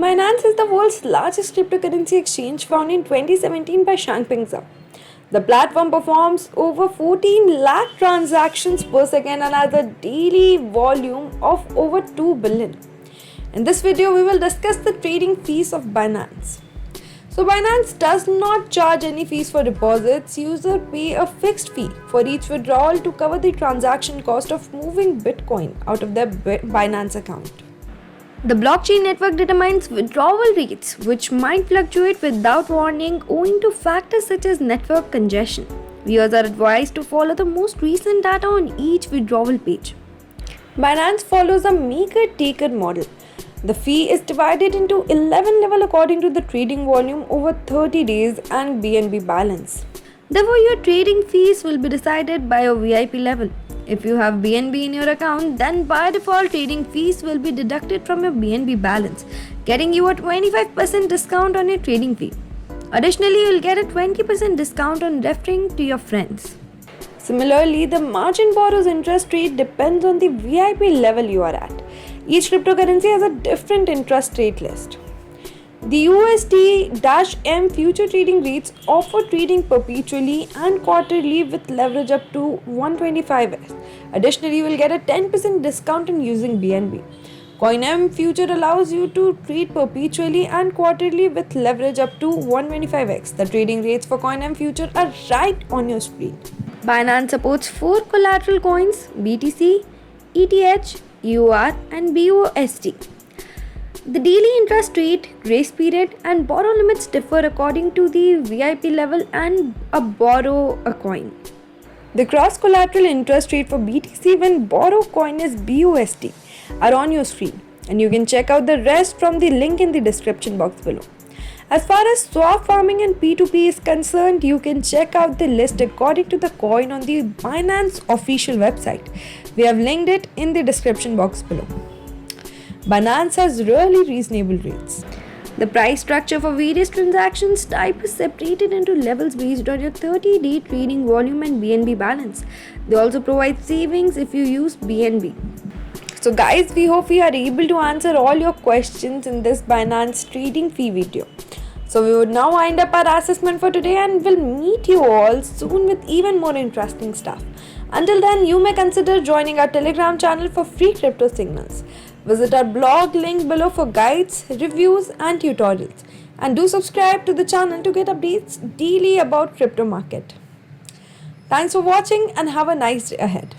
Binance is the world's largest cryptocurrency exchange, founded in 2017 by Changpeng Zhao. The platform performs over 14 lakh transactions per second and has a daily volume of over 2 billion. In this video, we will discuss the trading fees of Binance. So Binance does not charge any fees for deposits. Users pay a fixed fee for each withdrawal to cover the transaction cost of moving Bitcoin out of their Binance account. The blockchain network determines withdrawal rates, which might fluctuate without warning owing to factors such as network congestion. Viewers are advised to follow the most recent data on each withdrawal page. Binance follows a maker-taker model. The fee is divided into 11 levels according to the trading volume over 30 days and BNB balance. Therefore, your trading fees will be decided by a VIP level. If you have BNB in your account, then by default trading fees will be deducted from your BNB balance, getting you a 25% discount on your trading fee. Additionally, you will get a 20% discount on referring to your friends. Similarly, the margin borrow's interest rate depends on the VIP level you are at. Each cryptocurrency has a different interest rate list. The USD-M future trading rates offer trading perpetually and quarterly with leverage up to 125x. Additionally, you will get a 10% discount on using BNB. CoinMonks future allows you to trade perpetually and quarterly with leverage up to 125x. The trading rates for CoinMonks future are right on your screen. Binance supports 4 collateral coins: BTC, ETH, EUR and BUSD. The daily interest rate, grace period and borrow limits differ according to the VIP level and a borrow a coin. The cross collateral interest rate for BTC when borrow coin is BUSD are on your screen, and you can check out the rest from the link in the description box below. As far as swap farming and P2P is concerned, you can check out the list according to the coin on the Binance official website. We have linked it in the description box below. Binance has really reasonable rates. The price structure for various transactions type is separated into levels based on your 30-day trading volume and BNB balance. They also provide savings if you use BNB. So guys, we hope we are able to answer all your questions in this Binance trading fee video. So we would now wind up our assessment for today and we'll meet you all soon with even more interesting stuff. Until then, you may consider joining our Telegram channel for free crypto signals. Visit our blog link below for guides, reviews and tutorials. And do subscribe to the channel to get updates daily about crypto market. Thanks for watching and have a nice day ahead.